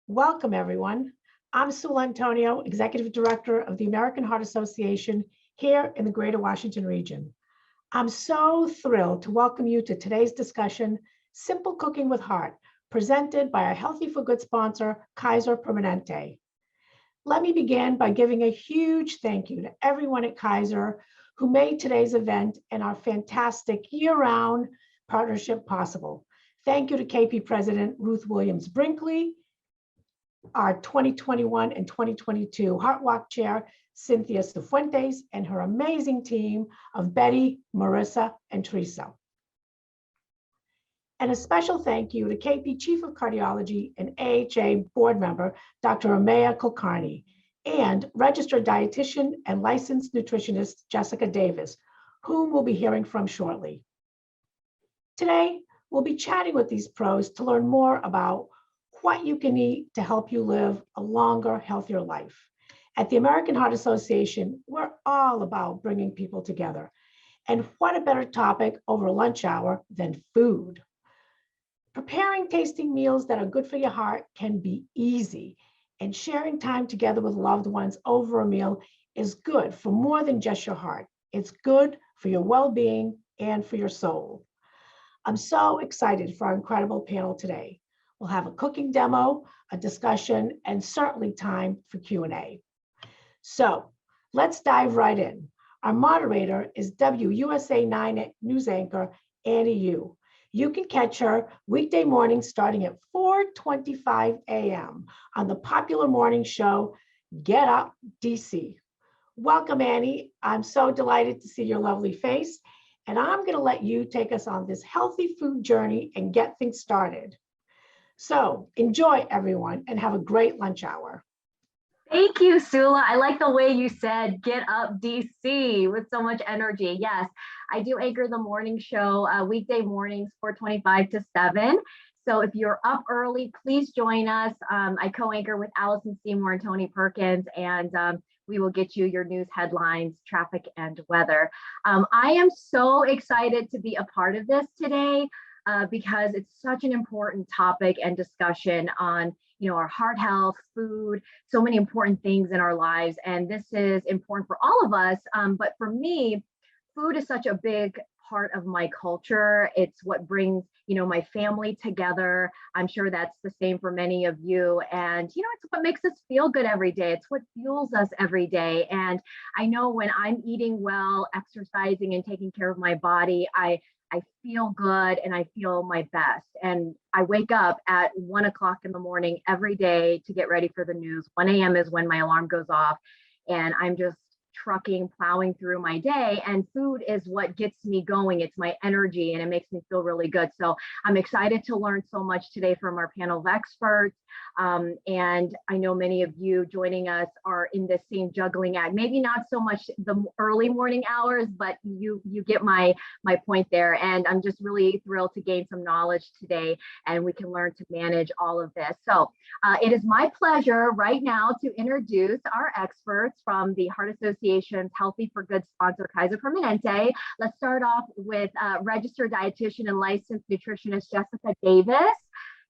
Welcome, everyone. I'm Sue Antonio, Executive Director of the American Heart Association here in the Greater Washington region. I'm so thrilled to welcome you to today's discussion, Simple Cooking with Heart, presented by our Healthy for Good sponsor, Kaiser Permanente. Let me begin by giving a huge thank you to everyone at Kaiser who made today's event and our fantastic year-round partnership possible. Thank you to KP President Ruth Williams Brinkley, our 2021 and 2022 Heart Walk Chair, Cynthia Cifuentes, and her amazing team of Betty, Marissa, and Teresa. And a special thank you to KP Chief of Cardiology and AHA Board Member, Dr. Amaya Kulkarni, and registered dietitian and licensed nutritionist, Jessica Davis, whom we'll be hearing from shortly. Today, we'll be chatting with these pros to learn more about what you can eat to help you live a longer, healthier life. At the American Heart Association, we're all about bringing people together. And what a better topic over lunch hour than food. Preparing tasting meals that are good for your heart can be easy, and sharing time together with loved ones over a meal is good for more than just your heart. It's good for your well-being and for your soul. I'm so excited for our incredible panel today. We'll have a cooking demo, a discussion, and certainly time for Q&A. So let's dive right in. Our moderator is WUSA 9 news anchor, Annie Yu. You can catch her weekday mornings starting at 4:25 a.m. on the popular morning show, Get Up DC. Welcome, Annie. I'm so delighted to see your lovely face, and I'm going to let you take us on this healthy food journey and get things started. So enjoy, everyone, and have a great lunch hour. Thank you, Sula. I like the way you said, Get Up DC, with so much energy. Yes, I do anchor the morning show, weekday mornings, 4:25 to 7. So if you're up early, please join us. I co-anchor with Allison Seymour and Tony Perkins, and we will get you your news headlines, traffic, and weather. I am so excited to be a part of this today because it's such an important topic and discussion on our heart health, food, so many important things in our lives. And this is important for all of us. But for me, food is such a big part of my culture. It's what brings, my family together. I'm sure that's the same for many of you. And, it's what makes us feel good every day. It's what fuels us every day. And I know when I'm eating well, exercising, and taking care of my body, I feel good and I feel my best. And I wake up at 1 o'clock in the morning every day to get ready for the news. 1 a.m. is when my alarm goes off, and I'm just plowing through my day, and food is what gets me going. It's my energy, and it makes me feel really good. So I'm excited to learn so much today from our panel of experts. And I know many of you joining us are in this same juggling act, maybe not so much the early morning hours, but you get my point there. And I'm just really thrilled to gain some knowledge today, and we can learn to manage all of this. So it is my pleasure right now to introduce our experts from the Heart Association's Healthy for Good sponsor, Kaiser Permanente. Let's start off with registered dietitian and licensed nutritionist, Jessica Davis.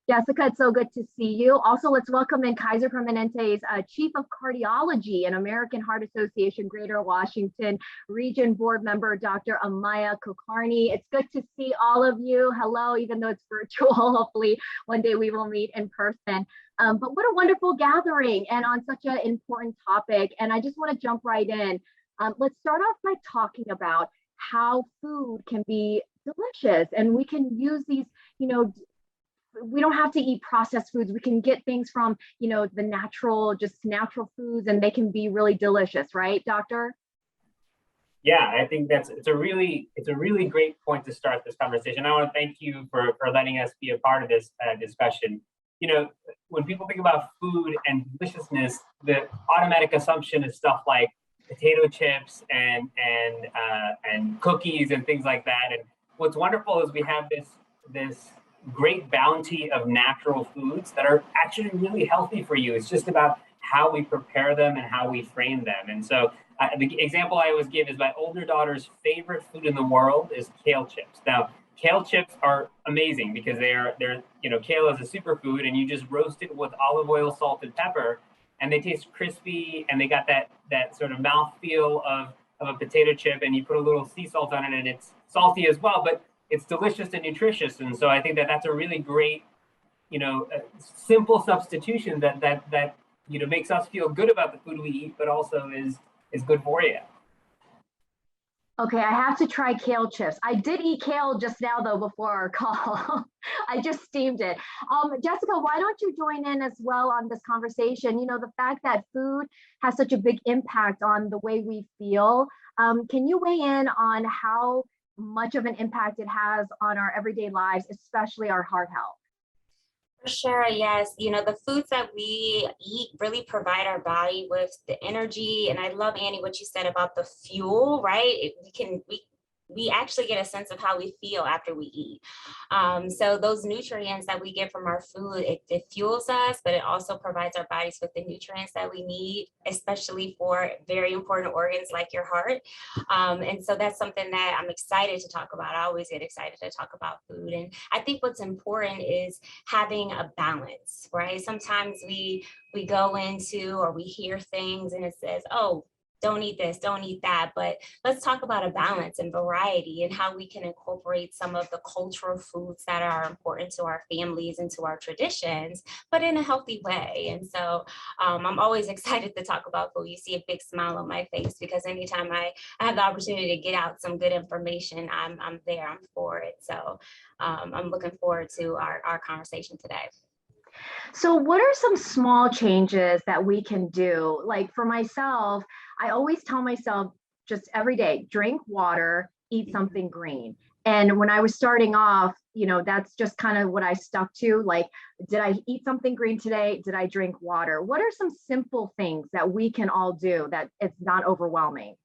Jessica, it's so good to see you. Also, let's welcome in Kaiser Permanente's Chief of Cardiology and American Heart Association Greater Washington Region Board Member, Dr. Amaya Kulkarni. It's good to see all of you. Hello, even though it's virtual. Hopefully one day we will meet in person. But what a wonderful gathering, and on such an important topic. And I just want to jump right in. Let's start off by talking about how food can be delicious, and we can use these, we don't have to eat processed foods. We can get things from, the natural foods, and they can be really delicious, right, Doctor? Yeah, I think it's a really great point to start this conversation. I want to thank you for letting us be a part of this discussion. When people think about food and deliciousness, the automatic assumption is stuff like potato chips and cookies and things like that. And what's wonderful is we have this great bounty of natural foods that are actually really healthy for you. It's just about how we prepare them and how we frame them. And so the example I always give is my older daughter's favorite food in the world is kale chips. Now, Kale chips are amazing because they're kale is a superfood, and you just roast it with olive oil, salt, and pepper, and they taste crispy, and they got that sort of mouthfeel of a potato chip, and you put a little sea salt on it, and it's salty as well, but it's delicious and nutritious. And so I think that's a really great, simple substitution that makes us feel good about the food we eat, but also is good for you. Okay, I have to try kale chips. I did eat kale just now, though, before our call. I just steamed it. Jessica, why don't you join in as well on this conversation? The fact that food has such a big impact on the way we feel. Can you weigh in on how much of an impact it has on our everyday lives, especially our heart health? For sure, yes. The foods that we eat really provide our body with the energy. And I love, Annie, what you said about the fuel, right? We actually get a sense of how we feel after we eat. So those nutrients that we get from our food, it fuels us, but it also provides our bodies with the nutrients that we need, especially for very important organs like your heart. And so that's something that I'm excited to talk about. I always get excited to talk about food. And I think what's important is having a balance, right? Sometimes we go into, or we hear things and it says, oh, don't eat this, don't eat that. But let's talk about a balance and variety and how we can incorporate some of the cultural foods that are important to our families and to our traditions, but in a healthy way. And so I'm always excited to talk about food. You see a big smile on my face because anytime I have the opportunity to get out some good information, I'm there, I'm for it. So I'm looking forward to our conversation today. So what are some small changes that we can do? Like for myself, I always tell myself just every day, drink water, eat something green. And when I was starting off, that's just kind of what I stuck to. Like, did I eat something green today? Did I drink water? What are some simple things that we can all do that it's not overwhelming?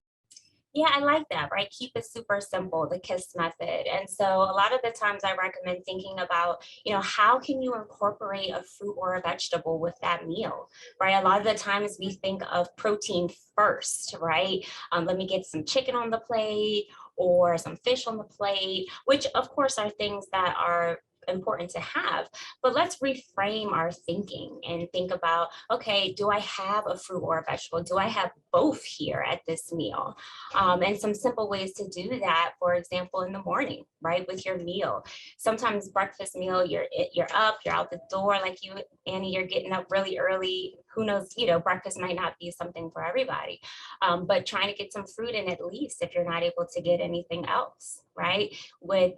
Yeah, I like that, right? Keep it super simple, the KISS method. And so a lot of the times I recommend thinking about, how can you incorporate a fruit or a vegetable with that meal, right? A lot of the times we think of protein first, right? Let me get some chicken on the plate or some fish on the plate, which of course are things that are important to have, but let's reframe our thinking and think about, okay, do I have a fruit or a vegetable? Do I have both here at this meal? And some simple ways to do that, for example, in the morning, right, with your meal. Sometimes breakfast meal, you're up, you're out the door, like you, Annie, you're getting up really early. Who knows, breakfast might not be something for everybody, but trying to get some fruit in at least if you're not able to get anything else, right? With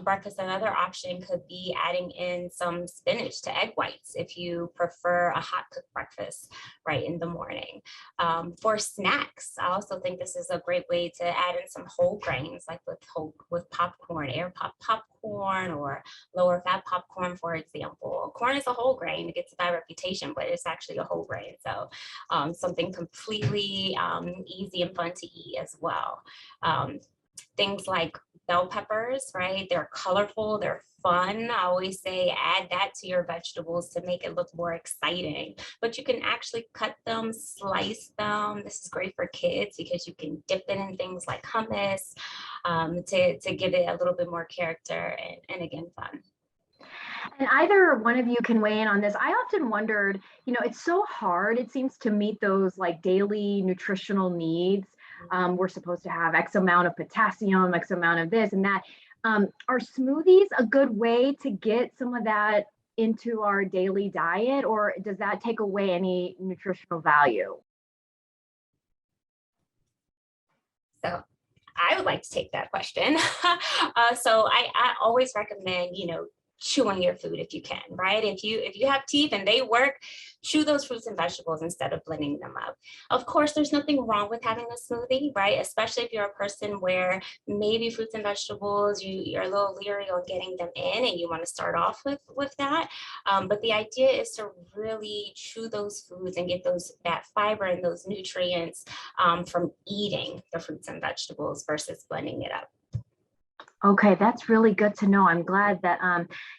breakfast, another option could be adding in some spinach to egg whites if you prefer a hot cooked breakfast right in the morning. For snacks, I also think this is a great way to add in some whole grains, like with popcorn, air popcorn, or lower fat popcorn, for example. Corn is a whole grain. It gets a bad reputation, but it's actually a whole grain. So something completely easy and fun to eat as well. Things like bell peppers, right? They're colorful, they're fun. I always say add that to your vegetables to make it look more exciting, but you can actually cut them, slice them. This is great for kids because you can dip it in things like hummus to give it a little bit more character and again, fun. And either one of you can weigh in on this. I often wondered, it's so hard, it seems, to meet those like daily nutritional needs. We're supposed to have X amount of potassium, X amount of this and that. Are smoothies a good way to get some of that into our daily diet, or does that take away any nutritional value? So I would like to take that question. So I always recommend, chewing your food if you can, right? If you have teeth and they work, chew those fruits and vegetables instead of blending them up. Of course, there's nothing wrong with having a smoothie, right? Especially if you're a person where maybe fruits and vegetables, you're a little leery on getting them in and you want to start off with that. But the idea is to really chew those foods and get that fiber and those nutrients from eating the fruits and vegetables versus blending it up. Okay, that's really good to know. I'm glad that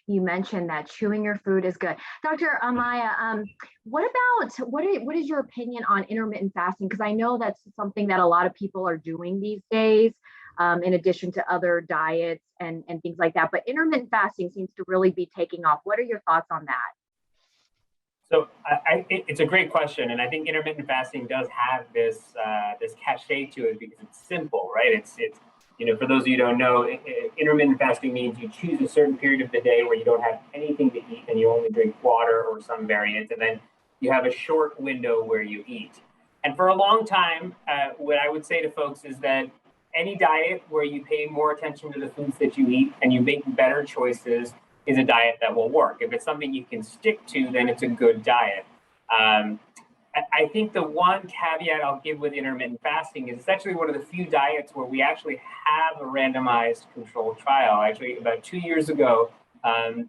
you mentioned that chewing your food is good. Dr. Amaya, what is your opinion on intermittent fasting? Because I know that's something that a lot of people are doing these days. in addition to other diets and things like that. But intermittent fasting seems to really be taking off. What are your thoughts on that? So it's a great question, and I think intermittent fasting does have this this cachet to it because it's simple, right? It's for those of you who don't know, intermittent fasting means you choose a certain period of the day where you don't have anything to eat and you only drink water or some variant, and then you have a short window where you eat. And for a long time, what I would say to folks is that any diet where you pay more attention to the foods that you eat and you make better choices is a diet that will work. If it's something you can stick to, then it's a good diet. I think the one caveat I'll give with intermittent fasting is it's actually one of the few diets where we actually have a randomized controlled trial. Actually, about 2 years ago,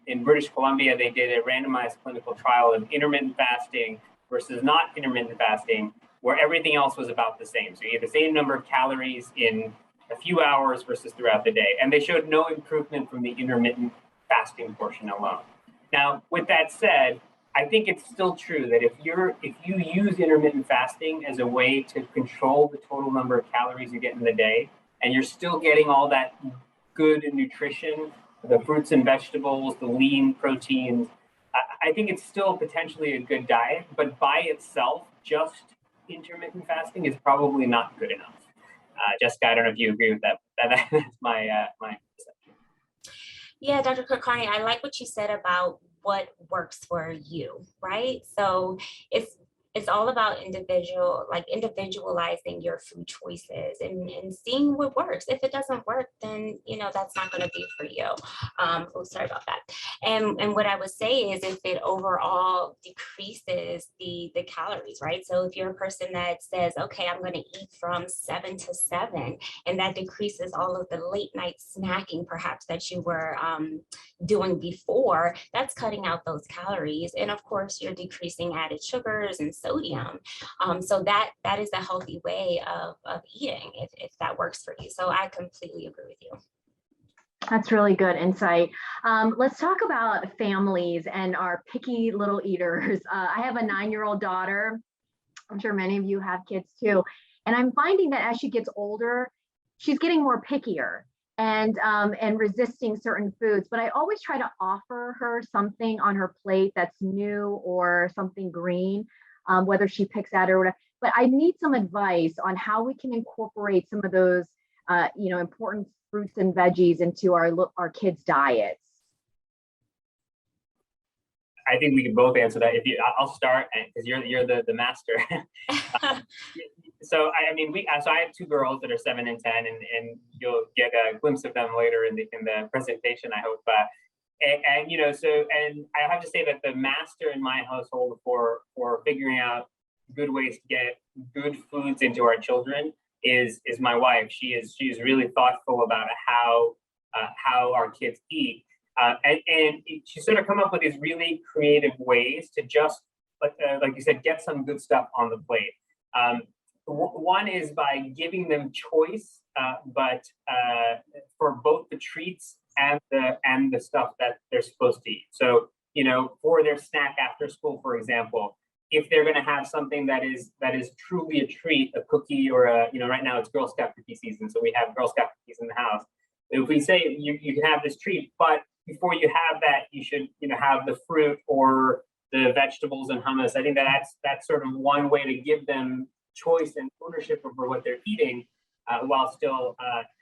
in British Columbia, they did a randomized clinical trial of intermittent fasting versus not intermittent fasting, where everything else was about the same. So you had the same number of calories in a few hours versus throughout the day. And they showed no improvement from the intermittent fasting portion alone. Now, with that said, I think it's still true that if you use intermittent fasting as a way to control the total number of calories you get in the day, and you're still getting all that good nutrition, the fruits and vegetables, the lean proteins, I think it's still potentially a good diet, but by itself, just intermittent fasting is probably not good enough. Jessica, I don't know if you agree with that. That's my perception. Yeah, Dr. Kulkarni, I like what you said about what works for you, right? So it's all about individualizing your food choices and seeing what works. If it doesn't work, then that's not going to be for you. Sorry about that. And what I would say is if it overall decreases the calories, right? So if you're a person that says, okay, I'm going to eat from 7 to 7, and that decreases all of the late night snacking perhaps that you were doing before, that's cutting out those calories. And of course, you're decreasing added sugars and sodium. So that is a healthy way of eating if that works for you. So I completely agree with you. That's really good insight. Let's talk about families and our picky little eaters. I have a 9-year-old daughter. I'm sure many of you have kids too. And I'm finding that as she gets older, she's getting more pickier and resisting certain foods. But I always try to offer her something on her plate that's new or something green, whether she picks at it or whatever. But I need some advice on how we can incorporate some of those, important fruits and veggies into our kids' diets. I think we can both answer that. I'll start because you're the master. So I have 2 girls that are 7 and 10, and you'll get a glimpse of them later in the presentation, I hope. And I have to say that the master in my household for figuring out good ways to get good foods into our children is my wife. She is really thoughtful about how our kids eat. And she sort of come up with these really creative ways to just, like you said, get some good stuff on the plate. One is by giving them choice, but for both the treats and the stuff that they're supposed to eat. So, for their snack after school, for example, if they're going to have something that is truly a treat, a cookie or right now it's Girl Scout cookie season, so we have Girl Scout cookies in the house. If we say you can have this treat, but before you have that, you should have the fruit or the vegetables and hummus. I think that's sort of one way to give them choice and ownership over what they're eating, while still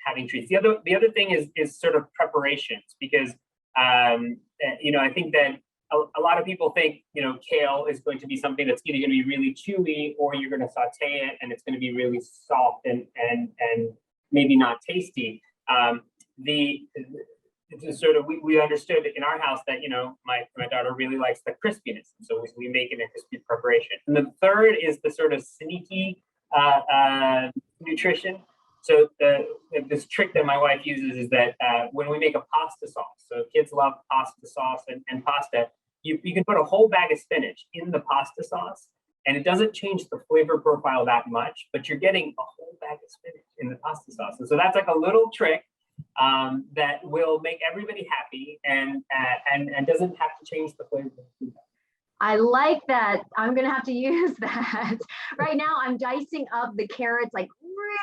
having treats. The other thing is sort of preparations, because I think that a lot of people think kale is going to be something that's either going to be really chewy or you're going to saute it and it's going to be really soft and maybe not tasty. We understood in our house that my daughter really likes the crispiness, so we make it a crispy preparation. And the third is the sort of sneaky nutrition. So this trick that my wife uses is that when we make a pasta sauce, so kids love pasta sauce and pasta, you can put a whole bag of spinach in the pasta sauce, and it doesn't change the flavor profile that much, but you're getting a whole bag of spinach in the pasta sauce. And so that's like a little trick that will make everybody happy and doesn't have to change the flavor of the food. I like that. I'm going to have to use that. Right now, I'm dicing up the carrots like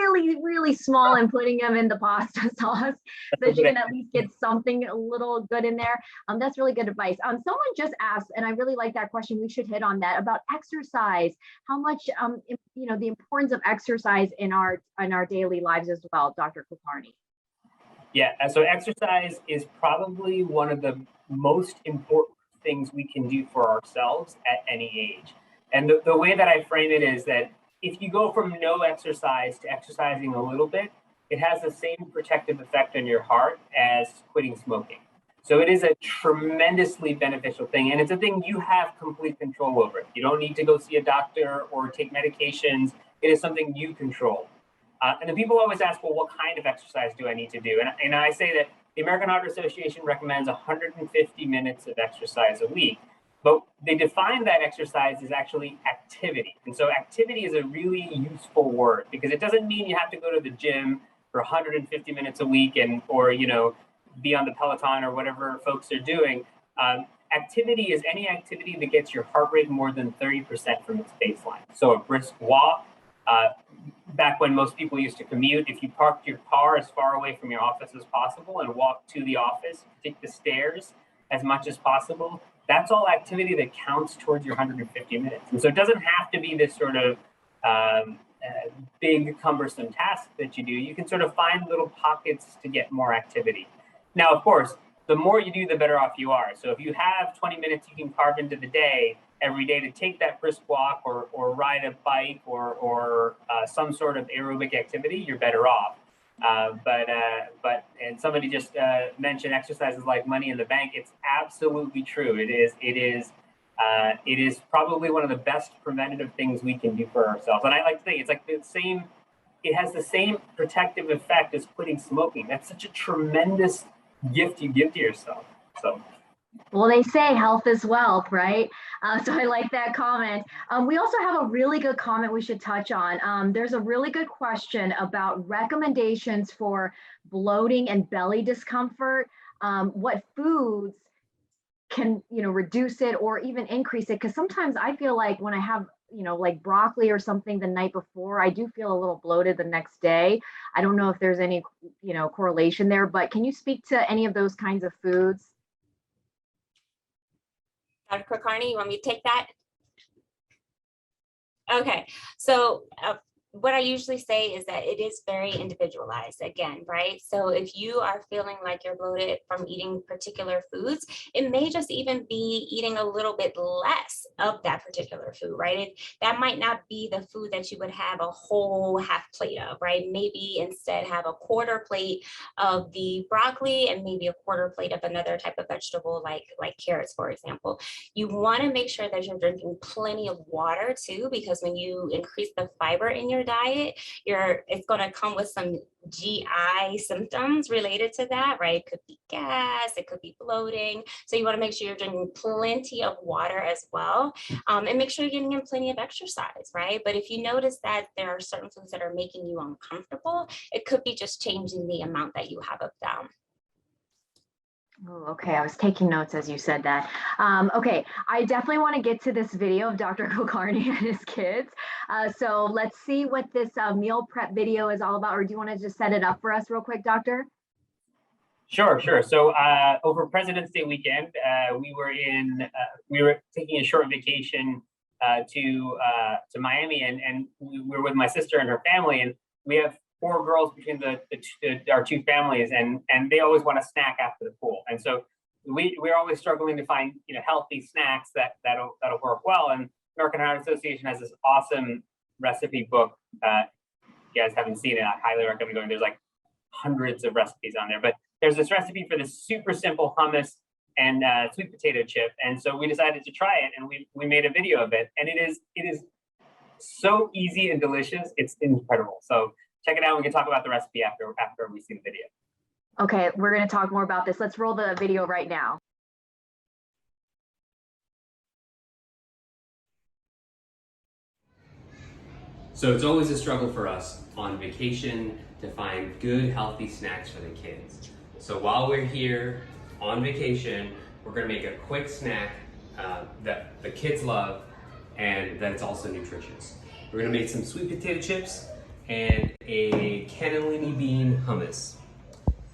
really, really small and putting them in the pasta sauce so that you can at least get something a little good in there. That's really good advice. Someone just asked, and I really like that question, we should hit on that, about exercise. How much, the importance of exercise in our daily lives as well, Dr. Kulkarni. Yeah, so exercise is probably one of the most important things we can do for ourselves at any age. And the way that I frame it is that if you go from no exercise to exercising a little bit, it has the same protective effect on your heart as quitting smoking. So it is a tremendously beneficial thing, and it's a thing you have complete control over. You don't need to go see a doctor or take medications. It is something you control. And then people always ask, well, what kind of exercise do I need to do? And I say that the American Heart Association recommends 150 minutes of exercise a week, but they define that exercise as actually activity. And so activity is a really useful word because it doesn't mean you have to go to the gym for 150 minutes a week or be on the Peloton or whatever folks are doing. Activity is any activity that gets your heart rate more than 30% from its baseline. So a brisk walk. Back when most people used to commute, if you parked your car as far away from your office as possible and walked to the office, take the stairs as much as possible, that's all activity that counts towards your 150 minutes. And so it doesn't have to be this sort of big, cumbersome task that you do. You can sort of find little pockets to get more activity. Now, of course, the more you do, the better off you are. So if you have 20 minutes you can carve into the day every day to take that brisk walk or ride a bike or some sort of aerobic activity, you're better off. And somebody just mentioned exercises like money in the bank. It's absolutely true. It is probably one of the best preventative things we can do for ourselves. And I like to think it's like it has the same protective effect as quitting smoking. That's such a tremendous gift you give to yourself. So. Well, they say health is wealth, right? So I like that comment. We also have a really good comment we should touch on. There's a really good question about recommendations for bloating and belly discomfort. What foods can, reduce it or even increase it? Because sometimes I feel like when I have, like broccoli or something the night before, I do feel a little bloated the next day. I don't know if there's any, correlation there, but can you speak to any of those kinds of foods? Dr. Kulkarni, you want me to take that? Okay, so what I usually say is that it is very individualized again, right? So if you are feeling like you're bloated from eating particular foods, it may just even be eating a little bit less of that particular food, right? That might not be the food that you would have a whole half plate of, right? Maybe instead have a quarter plate of the broccoli and maybe a quarter plate of another type of vegetable like carrots, for example. You want to make sure that you're drinking plenty of water too, because when you increase the fiber in your diet, it's going to come with some GI symptoms related to that, right? It could be gas, it could be bloating. So you want to make sure you're drinking plenty of water as well, and make sure you're getting in plenty of exercise, right? But if you notice that there are certain foods that are making you uncomfortable, it could be just changing the amount that you have of them. Oh, okay, I was taking notes as you said that. Okay, I definitely want to get to this video of Dr. Kulkarni and his kids. So let's see what this meal prep video is all about, or do you want to just set it up for us real quick, Doctor? Sure. So over President's Day weekend, we were taking a short vacation to Miami, and we were with my sister and her family, and we have 4 girls between our 2 families, and they always want a snack after the pool. And so we're always struggling to find healthy snacks that'll work well. And American Heart Association has this awesome recipe book. If you guys haven't seen it, I highly recommend going. There's like hundreds of recipes on there, but there's this recipe for this super simple hummus and sweet potato chip. And so we decided to try it, and we made a video of it. And it is so easy and delicious. It's incredible. So check it out. We can talk about the recipe after we see the video. Okay, we're going to talk more about this. Let's roll the video right now. So it's always a struggle for us on vacation to find good, healthy snacks for the kids. So while we're here on vacation, we're going to make a quick snack that the kids love and that it's also nutritious. We're going to make some sweet potato chips, and a cannellini bean hummus.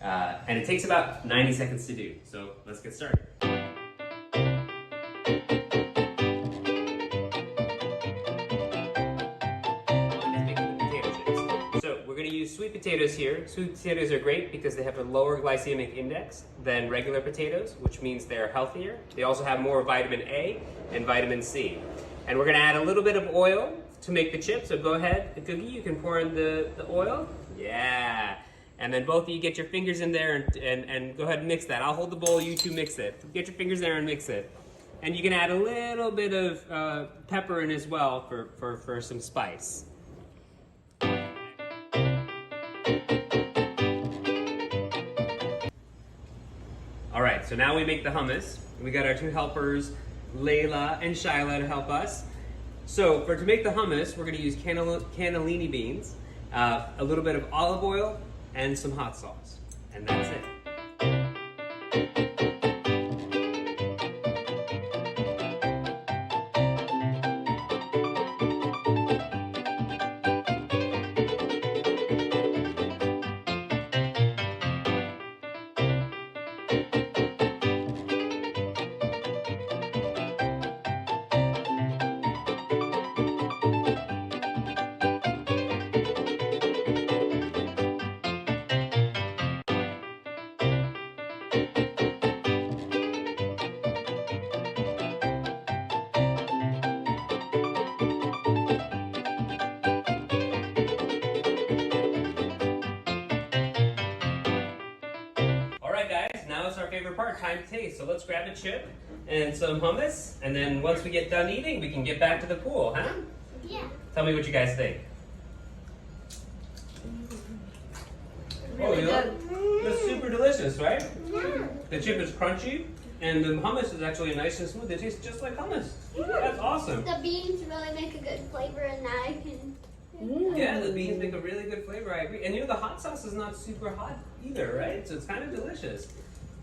And it takes about 90 seconds to do. So let's get started. So we're going to use sweet potatoes here. Sweet potatoes are great because they have a lower glycemic index than regular potatoes, which means they're healthier. They also have more vitamin A and vitamin C. And we're going to add a little bit of oil to make the chips. So go ahead, Cookie, you can pour in the oil. Yeah. And then both of you get your fingers in there and go ahead and mix that. I'll hold the bowl, you two mix it. Get your fingers there and mix it. And you can add a little bit of pepper in as well for some spice. All right, so now we make the hummus. We got our two helpers, Layla and Shyla, to help us. So to make the hummus, we're gonna use cannellini beans, a little bit of olive oil, and some hot sauce. And that's it. Now it's our favorite part, time to taste. So let's grab a chip and some hummus, and then once we get done eating, we can get back to the pool, huh? Yeah. Tell me what you guys think. Really good. That's super delicious, right? Yeah. The chip is crunchy, and the hummus is actually nice and smooth. It tastes just like hummus. That's awesome. The beans really make a good flavor, and I can. Yeah, the beans make a really good flavor, I agree. And you know, the hot sauce is not super hot either, right? So it's kind of delicious.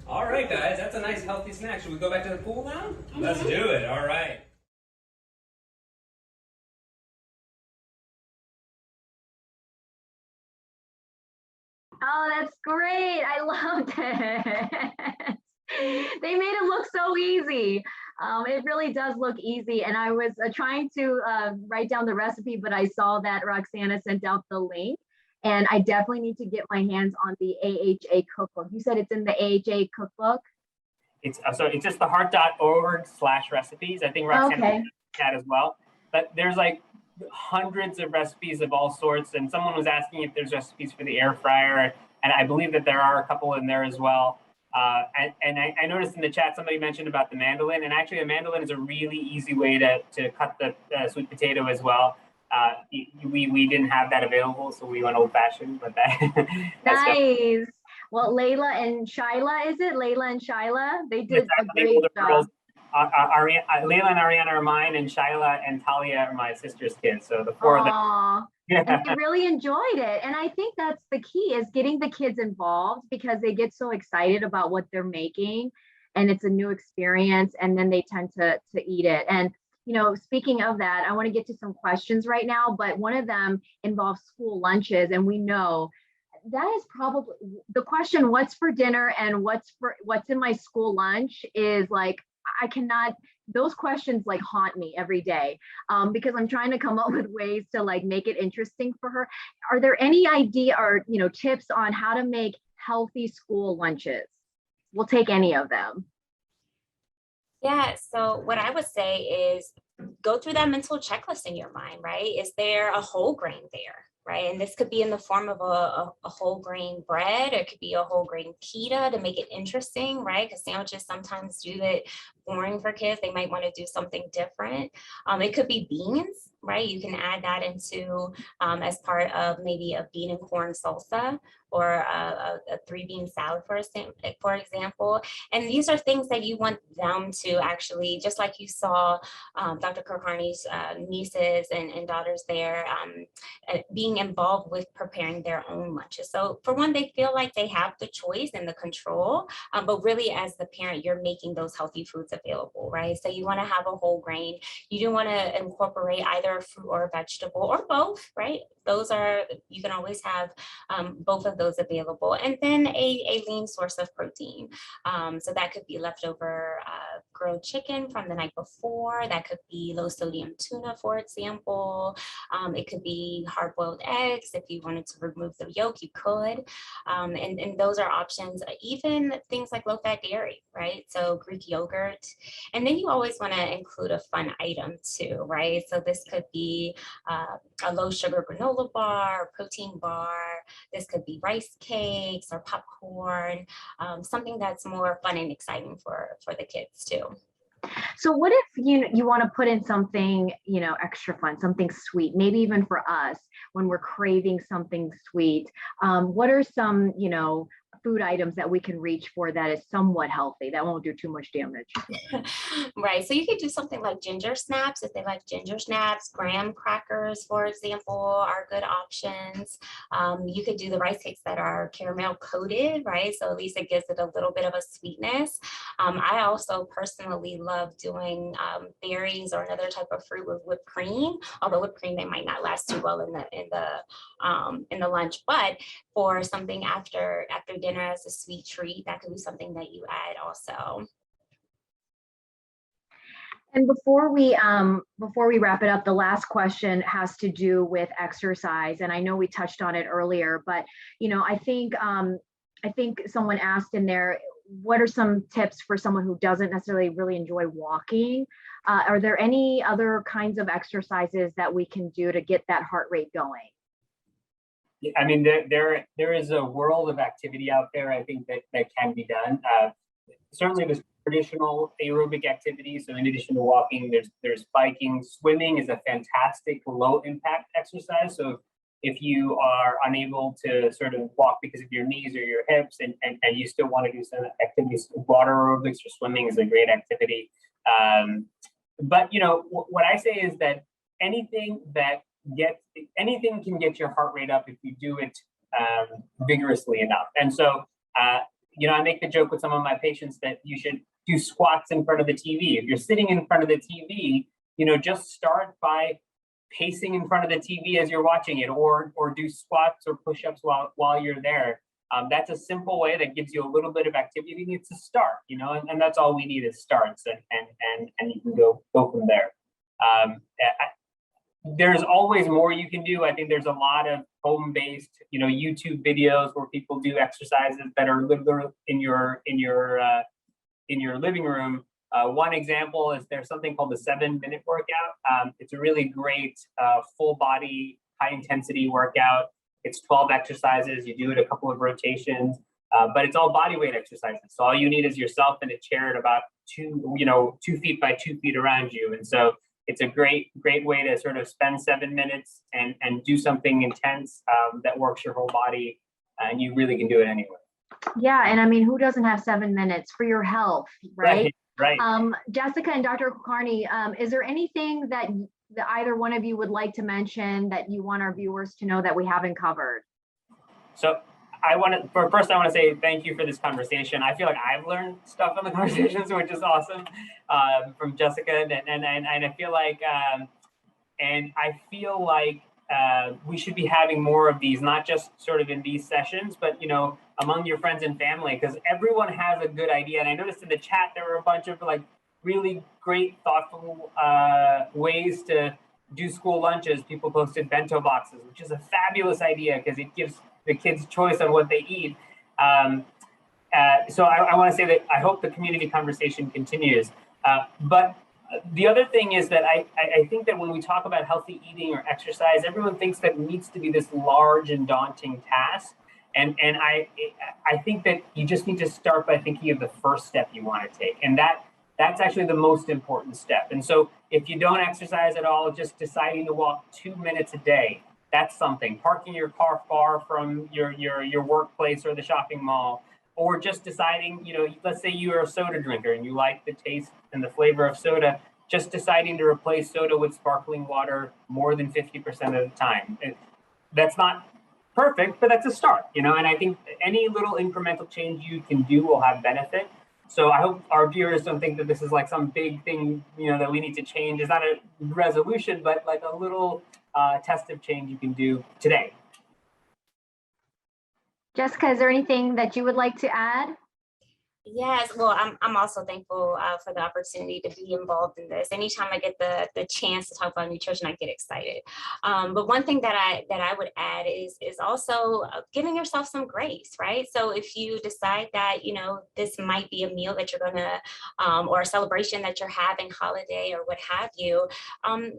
All right, guys, that's a nice healthy snack. Should we go back to the pool now? Let's do it, all right. Oh, that's great. I loved it. They made it look so easy. It really does look easy. And I was trying to write down the recipe, but I saw that Roxana sent out the link. And I definitely need to get my hands on the AHA cookbook. You said it's in the AHA cookbook? It's just the heart.org/recipes. I think Roxanne that as well. But there's like hundreds of recipes of all sorts. And someone was asking if there's recipes for the air fryer. And I believe that there are a couple in there as well. And I noticed in the chat, somebody mentioned about the mandolin. And actually a mandolin is a really easy way to cut the sweet potato as well. We didn't have that available, so we went old fashioned, but nice. Well, Layla and Shyla, is it? Layla and Shyla, they did a great job. Layla and Ariana are mine, and Shyla and Talia are my sister's kids. So the four of them. Yeah. And they really enjoyed it. And I think that's the key, is getting the kids involved, because they get so excited about what they're making, and it's a new experience, and then they tend to eat it. And you know, speaking of that, I want to get to some questions right now, but one of them involves school lunches. And we know that is probably the question, what's for dinner and what's in my school lunch, is like, I cannot, those questions like haunt me every day, because I'm trying to come up with ways to like make it interesting for her. Are there any idea or, you know, tips on how to make healthy school lunches? We'll take any of them. Yeah, so what I would say is go through that mental checklist in your mind, right? Is there a whole grain there, right? And this could be in the form of a whole grain bread. It could be a whole grain pita to make it interesting, right? Because sandwiches sometimes do get boring for kids. They might want to do something different. It could be beans, right? You can add that into as part of maybe a bean and corn salsa, or a 3-bean salad, for example. And these are things that you want them to actually, just like you saw Dr. Kulkarni's nieces and daughters there, being involved with preparing their own lunches. So for one, they feel like they have the choice and the control, but really as the parent, you're making those healthy foods available, right? So you want to have a whole grain. You do want to incorporate either a fruit or a vegetable, or both, right? you can always have both of those available. And then a lean source of protein. So that could be leftover grilled chicken from the night before. That could be low sodium tuna, for example. It could be hard boiled eggs. If you wanted to remove the yolk, you could. And those are options. Even things like low fat dairy, right? So Greek yogurt. And then you always want to include a fun item too, right? So this could be a low sugar granola bar, protein bar. This could be rice cakes or popcorn, something that's more fun and exciting for the kids too. So what if you want to put in something, extra fun, something sweet, maybe even for us when we're craving something sweet? What are some, food items that we can reach for that is somewhat healthy, that won't do too much damage? Right. So you could do something like ginger snaps. If they like ginger snaps, graham crackers, for example, are good options. You could do the rice cakes that are caramel coated, right? So at least it gives it a little bit of a sweetness. I also personally love doing berries or another type of fruit with whipped cream, although whipped cream, they might not last too well in the lunch, but for something after dinner as a sweet treat, that could be something that you add also. And before we wrap it up, the last question has to do with exercise. And I know we touched on it earlier, but I think someone asked in there, what are some tips for someone who doesn't necessarily really enjoy walking? Are there any other kinds of exercises that we can do to get that heart rate going? I mean, there is a world of activity out there, I think, that can be done. Certainly there's traditional aerobic activities. So in addition to walking, there's biking. Swimming is a fantastic low impact exercise. So if you are unable to sort of walk because of your knees or your hips and you still want to do some activities, water aerobics or swimming is a great activity. But what I say is that anything can get your heart rate up if you do it vigorously enough. And so, I make the joke with some of my patients that you should do squats in front of the TV. If you're sitting in front of the TV, just start by pacing in front of the TV as you're watching it, or do squats or push-ups while you're there. That's a simple way that gives you a little bit of activity. It's a start, and that's all we need is starts, and you can go from there. There's always more you can do. I think there's a lot of home-based, YouTube videos where people do exercises that are literally in your living room. One example is there's something called the 7-minute workout. It's a really great full body, high intensity workout. It's 12 exercises. You do it a couple of rotations, but it's all body weight exercises. So all you need is yourself in a chair at about 2 feet by 2 feet around you. And so it's a great way to sort of spend 7 minutes and do something intense that works your whole body, and you really can do it anywhere. Yeah, and I mean, who doesn't have 7 minutes for your health, right? Right. Jessica and Dr. Kulkarni, is there anything that either one of you would like to mention that you want our viewers to know that we haven't covered? So first I want to say thank you for this conversation. I feel like I've learned stuff on the conversations, which is awesome, from Jessica, and I feel like we should be having more of these, not just sort of in these sessions, but among your friends and family, because everyone has a good idea. And I noticed in the chat there were a bunch of like really great, thoughtful ways to do school lunches. People posted bento boxes, which is a fabulous idea because it gives the kids choice on what they eat. So I want to say that I hope the community conversation continues. But the other thing is that I think that when we talk about healthy eating or exercise, everyone thinks that it needs to be this large and daunting task. And I think that you just need to start by thinking of the first step you want to take. And that's actually the most important step. And so if you don't exercise at all, just deciding to walk 2 minutes a day, that's something. Parking your car far from your workplace or the shopping mall, or just deciding, let's say you're a soda drinker and you like the taste and the flavor of soda, just deciding to replace soda with sparkling water more than 50% of the time. That's not perfect, but that's a start, and I think any little incremental change you can do will have benefit. So I hope our viewers don't think that this is like some big thing, that we need to change. It's not a resolution, but like a little testive change you can do today. Jessica, is there anything that you would like to add? Yes, well, I'm also thankful for the opportunity to be involved in this. Anytime I get the chance to talk about nutrition, I get excited. But one thing that I would add is also giving yourself some grace, right? So if you decide that, you know, this might be a meal that you're gonna, or a celebration that you're having, holiday or what have you,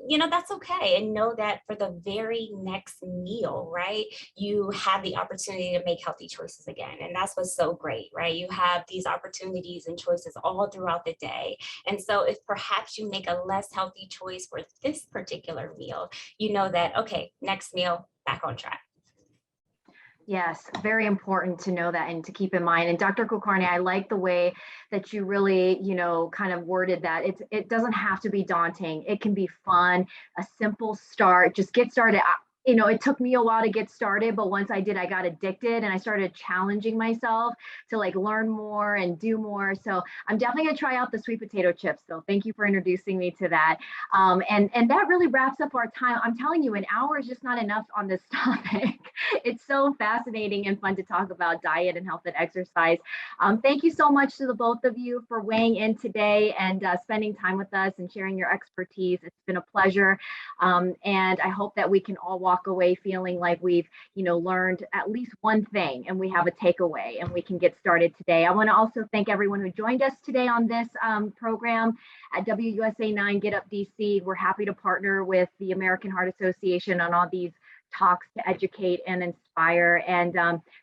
you know, that's okay. And know that for the very next meal, right, you have the opportunity to make healthy choices again. And that's what's so great, right? You have these opportunities and choices all throughout the day. And so if perhaps you make a less healthy choice for this particular meal, you know that, okay, next meal, back on track. Yes, very important to know that and to keep in mind. And Dr. Kulkarni, I like the way that you really, you know, kind of worded that. It doesn't have to be daunting. It can be fun, a simple start. Just get started. You know, it took me a while to get started, but once I did, I got addicted and I started challenging myself to like learn more and do more. So I'm definitely gonna try out the sweet potato chips. So thank you for introducing me to that. And that really wraps up our time. I'm telling you, an hour is just not enough on this topic. It's so fascinating and fun to talk about diet and health and exercise. Thank you so much to the both of you for weighing in today and spending time with us and sharing your expertise. It's been a pleasure. And I hope that we can all walk away feeling like we've, you know, learned at least one thing and we have a takeaway and we can get started today. I want to also thank everyone who joined us today on this program at WUSA 9 Get Up DC. We're happy to partner with the American Heart Association on all these talks to educate and inspire. And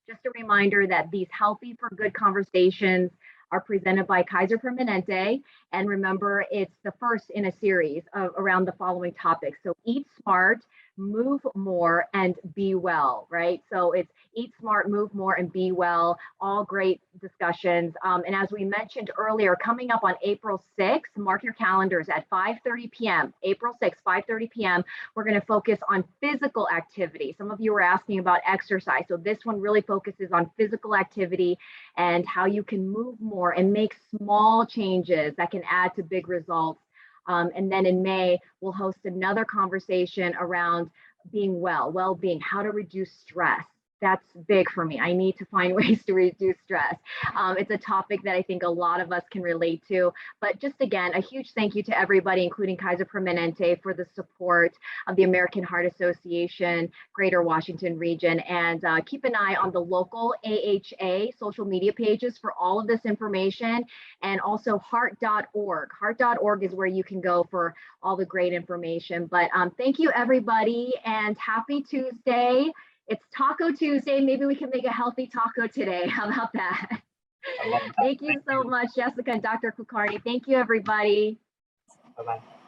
just a reminder that these Healthy for Good conversations are presented by Kaiser Permanente. And remember, it's the first in a series around the following topics. So eat smart, move more, and be well, right? So it's eat smart, move more, and be well. All great discussions. And as we mentioned earlier, coming up on April 6th, mark your calendars at 5:30 p.m. April 6th, 5:30 p.m. We're going to focus on physical activity. Some of you were asking about exercise. So this one really focuses on physical activity and how you can move more and make small changes that can add to big results. And then in May, we'll host another conversation around being well-being, how to reduce stress. That's big for me. I need to find ways to reduce stress. It's a topic that I think a lot of us can relate to. But just again, a huge thank you to everybody, including Kaiser Permanente, for the support of the American Heart Association, Greater Washington region. And keep an eye on the local AHA social media pages for all of this information. And also heart.org. Heart.org is where you can go for all the great information. But thank you, everybody, and happy Tuesday. It's Taco Tuesday. Maybe we can make a healthy taco today. How about that? I love that. Thank you so much, Jessica and Dr. Kulkarni. Thank you, everybody. Bye-bye.